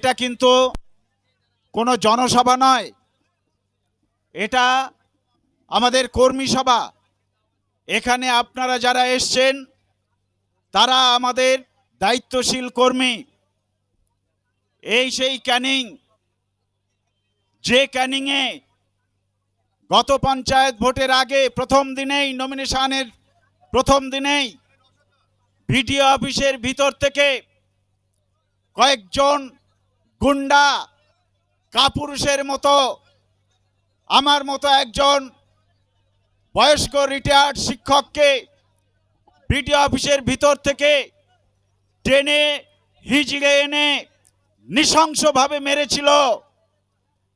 এটা কিন্তু কোনো জনসভা নয়, এটা আমাদের কর্মী সভা। এখানে আপনারা যারা এসছেন তারা আমাদের দায়িত্বশীল কর্মী। এই সেই ক্যানিং, যে ক্যানিংয়ে গত পঞ্চায়েত ভোটের আগে প্রথম দিনেই, নমিনেশনের প্রথম দিনেই বিডিও অফিসের ভিতর থেকে কয়েকজন গুন্ডা কাপুরুষের মতো আমার মতো একজন বয়স্ক রিটায়ার্ড শিক্ষককে বিডিও অফিসের ভিতর থেকে টেনে হিজড়ে এনে নৃশংসভাবে মেরেছিল।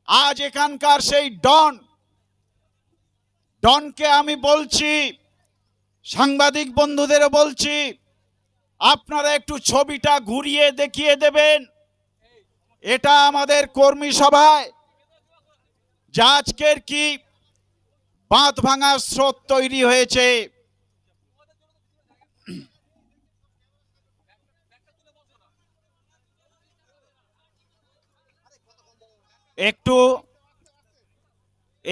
আজ এখানকার সেই ডনকে আমি বলছি, সাংবাদিক বন্ধুদেরও বলছি, আপনারা একটু ছবিটা ঘুরিয়ে দেখিয়ে দেবেন। এটা আমাদের কর্মী সভায় যা আজকের কি বাঁধ ভাঙা স্রোত তৈরি হয়েছে।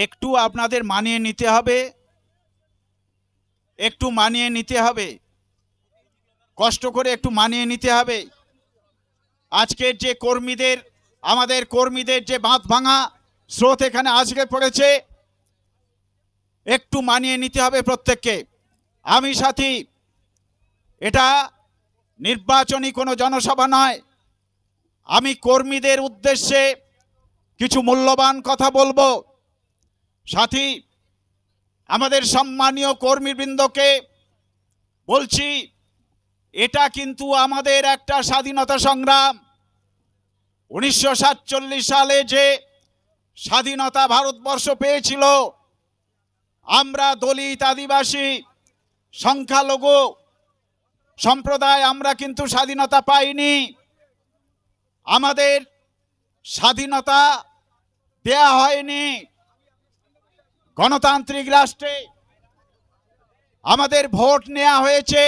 একটু আপনাদের মানিয়ে নিতে হবে, একটু মানিয়ে নিতে হবে, কষ্ট করে একটু মানিয়ে নিতে হবে। আজকের যে কর্মীদের, আমাদের কর্মীদের যে বাঁধ ভাঙা স্রোত এখানে আজকে পড়েছে, একটু মানিয়ে নিতে হবে প্রত্যেককে। আমি সাথী, এটা নির্বাচনী কোনো জনসভা নয়। আমি কর্মীদের উদ্দেশ্যে কিছু মূল্যবান কথা বলবো। সাথী, আমাদের সম্মানীয় কর্মীবৃন্দকে বলছি, এটা কিন্তু আমাদের একটা স্বাধীনতা সংগ্রাম। 1947 সালে যে স্বাধীনতা ভারতবর্ষ পেয়েছিল, আমরা দলিত, আদিবাসী, সংখ্যালঘু সম্প্রদায় আমরা কিন্তু স্বাধীনতা পাইনি। আমাদের স্বাধীনতা দেয়া হয়নি। গণতান্ত্রিক রাষ্ট্রে আমাদের ভোট নেওয়া হয়েছে,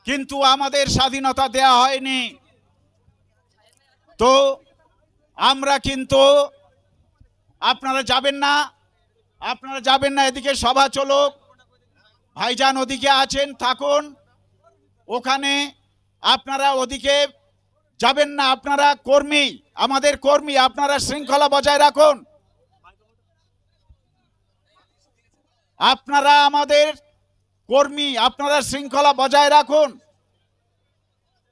কিন্তু আমাদের স্বাধীনতা দেয়া হয়নি। তো আমরা কিন্তু, আপনারা যাবেন না, এদিকে সভা চলুক। ভাইজান ওদিকে আছেন, থাকুন ওখানে, আপনারা ওদিকে যাবেন না। আপনারা কর্মী, আমাদের কর্মী, আপনারা শৃঙ্খলা বজায় রাখুন। আপনারা আমাদের কর্মী, আপনারা শৃঙ্খলা বজায় রাখুন।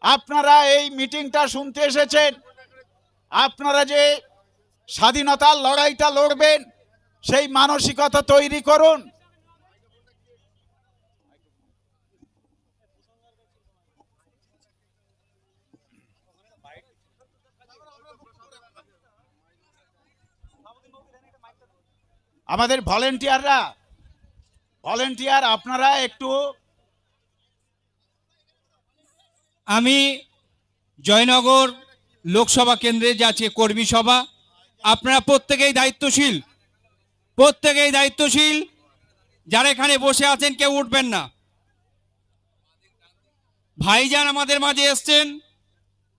আপনারা এই মিটিংটা শুনতে এসেছেন, আপনারা যে স্বাধীনতার লড়াইটা লড়বেন সেই মানসিকতা তৈরি করুন। আমাদের ভলেন্টিয়ার আপনারা একটু। আমি জয়নগর লোকসভা কেন্দ্রে যাচ্ছে কর্মী সভা, আপনারা প্রত্যেকেই দায়িত্বশীল। যারা এখানে বসে আছেন কেউ উঠবেন না। ভাইজান আমাদের মাঝে এসছেন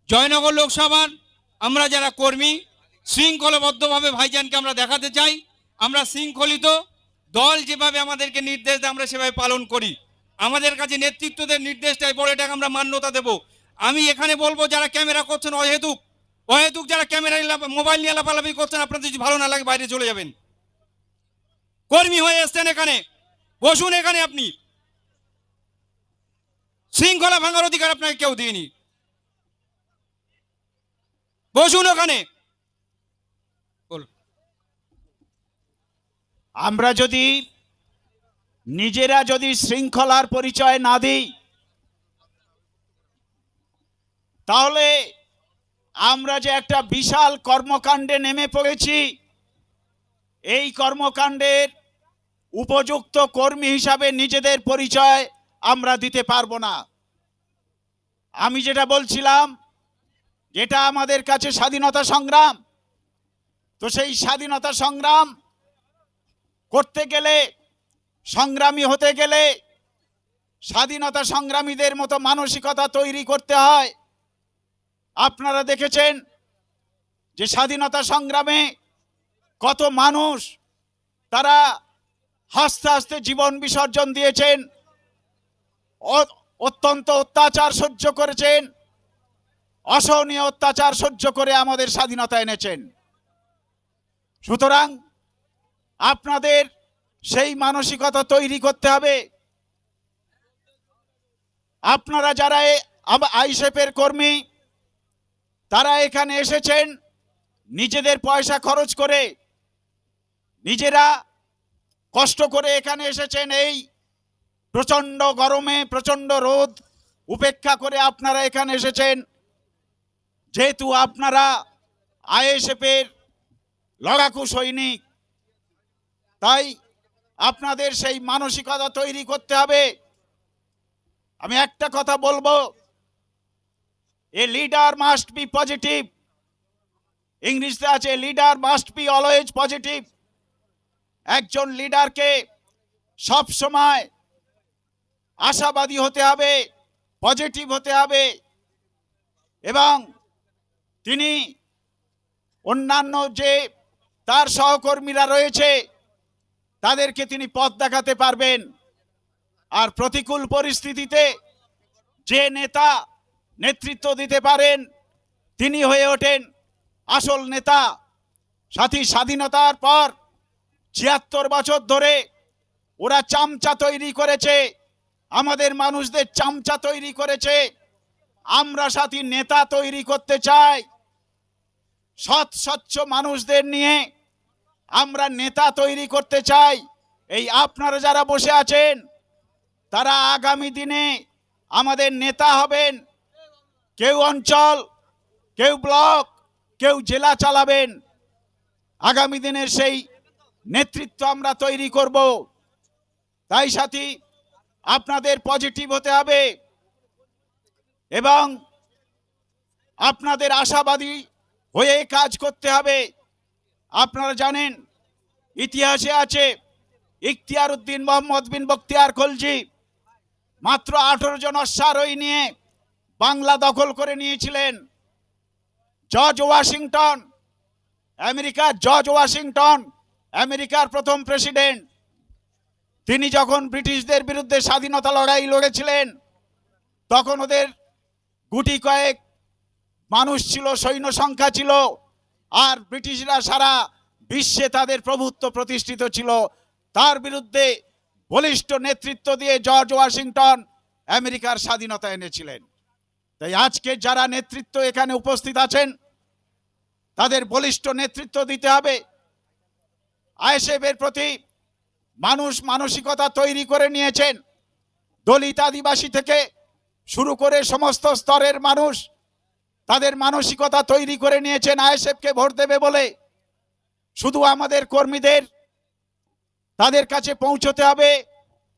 জয়নগর লোকসভার। আমরা যারা কর্মী শৃঙ্খলাবদ্ধভাবে ভাইজানকে আমরা দেখাতে চাই, আমরা শৃঙ্খলিত দল, যেভাবে আমাদেরকে নির্দেশ দেয় আমরা সেভাবে পালন করি। আমাদের কাছে নেতৃত্বদের নির্দেশটাই বড়, এটাকে আমরা মান্যতা দেব। আমি এখানে বলবো, যারা ক্যামেরা করছেন অহেতুক যারা ক্যামেরা মোবাইল নিয়ে লাফালাফি করছেন, আপনাদের যদি ভালো না লাগে বাইরে চলে যাবেন। কর্মী হয়ে এসছেন এখানে, বসুন এখানে। আপনি শৃঙ্খলা ভাঙার অধিকার আপনাকে কেউ দিইনি, বসুন ওখানে। আমরা যদি নিজেরা শৃঙ্খলার পরিচয় না দিই, তাহলে আমরা যে একটা বিশাল কর্মকাণ্ডে নেমে পড়েছি, এই কর্মকাণ্ডের উপযুক্ত কর্মী হিসাবে নিজেদের পরিচয় আমরা দিতে পারবো না। আমি যেটা বলছিলাম, যেটা আমাদের কাছে স্বাধীনতা সংগ্রাম, তো সেই স্বাধীনতা সংগ্রাম করতে গেলে, সংগ্রামী হতে গেলে স্বাধীনতা সংগ্রামীদের মতো মানসিকতা তৈরি করতে হয়। আপনারা দেখেছেন যে স্বাধীনতা সংগ্রামে কত মানুষ তারা হাসতে হাসতে জীবন বিসর্জন দিয়েছেন, অত্যন্ত অত্যাচার সহ্য করেছেন, অসহনীয় অত্যাচার সহ্য করে আমাদের স্বাধীনতা এনেছেন। সুতরাং আপনাদের সেই মানসিকতা তৈরি করতে হবে। আপনারা যারা আইএসএফের কর্মী, তারা এখানে এসেছেন নিজেদের পয়সা খরচ করে, নিজেরা কষ্ট করে এখানে এসেছেন। এই প্রচণ্ড গরমে, প্রচণ্ড রোদ উপেক্ষা করে আপনারা এখানে এসেছেন। যেহেতু আপনারা আইএসএফের লড়াকু সৈনিক, তাই আপনাদের সেই মানসিকতা তৈরি করতে হবে। আমি একটা কথা বলবো, a leader must be positive. ইংলিশে আছে leader must be always positive. একজন লিডারকে সব সময় আশাবাদী হতে হবে, পজিটিভ হতে হবে, এবং তিনি অন্যান্য যে তার সহকর্মীরা রয়েছে তাদেরকে তিনি পথ দেখাতে পারবেন। আর প্রতিকূল পরিস্থিতিতে যে নেতা নেতৃত্ব দিতে পারেন তিনি হয়ে ওঠেন আসল নেতা। সাথী, স্বাধীনতার পর ৭৬ বছর ধরে ওরা চামচা তৈরি করেছে, আমাদের মানুষদের চামচা তৈরি করেছে। আমরা সাথী নেতা তৈরি করতে চাই, সৎ স্বচ্ছ মানুষদের নিয়ে আমরা নেতা তৈরি করতে চাই। এই আপনারা যারা বসে আছেন তারা আগামী দিনে আমাদের নেতা হবেন। কেউ অঞ্চল, কেউ ব্লক, কেউ জেলা চালাবেন। আগামী দিনের সেই নেতৃত্ব আমরা তৈরি করব। তাই সাথী, আপনাদের পজিটিভ হতে হবে এবং আপনাদের আশাবাদী হয়ে কাজ করতে হবে। আপনারা জানেন ইতিহাসে আছে ইখতিয়ার উদ্দিন মোহাম্মদ বিন বখতিয়ার খলজি মাত্র 18 জন অশ্বারোহী নিয়ে বাংলা দখল করে নিয়েছিলেন। জর্জ ওয়াশিংটন, আমেরিকার প্রথম প্রেসিডেন্ট, তিনি যখন ব্রিটিশদের বিরুদ্ধে স্বাধীনতা লড়াই লড়েছিলেন তখন ওদের গুটি কয়েক মানুষ ছিল, সৈন্য সংখ্যা ছিল, আর ব্রিটিশরা সারা বিশ্বে তাদের প্রভুত্ব প্রতিষ্ঠিত ছিল। তার বিরুদ্ধে বলিষ্ঠ নেতৃত্ব দিয়ে জর্জ ওয়াশিংটন আমেরিকার স্বাধীনতা এনেছিলেন। তাই আজকে যারা নেতৃত্ব এখানে উপস্থিত আছেন তাদের বলিষ্ঠ নেতৃত্ব দিতে হবে। আইএসএফের প্রতি মানুষ মানসিকতা তৈরি করে নিয়েছেন। দলিত, আদিবাসী থেকে শুরু করে সমস্ত স্তরের মানুষ তাদের মানসিকতা তৈরি করে নিয়েছেন আইএসএফকে ভোট দেবে বলে। শুধু আমাদের কর্মীদের তাদের কাছে পৌঁছতে হবে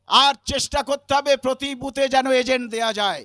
আর চেষ্টা করতে হবে প্রতি বুথে যেন এজেন্ট দেয়া যায়।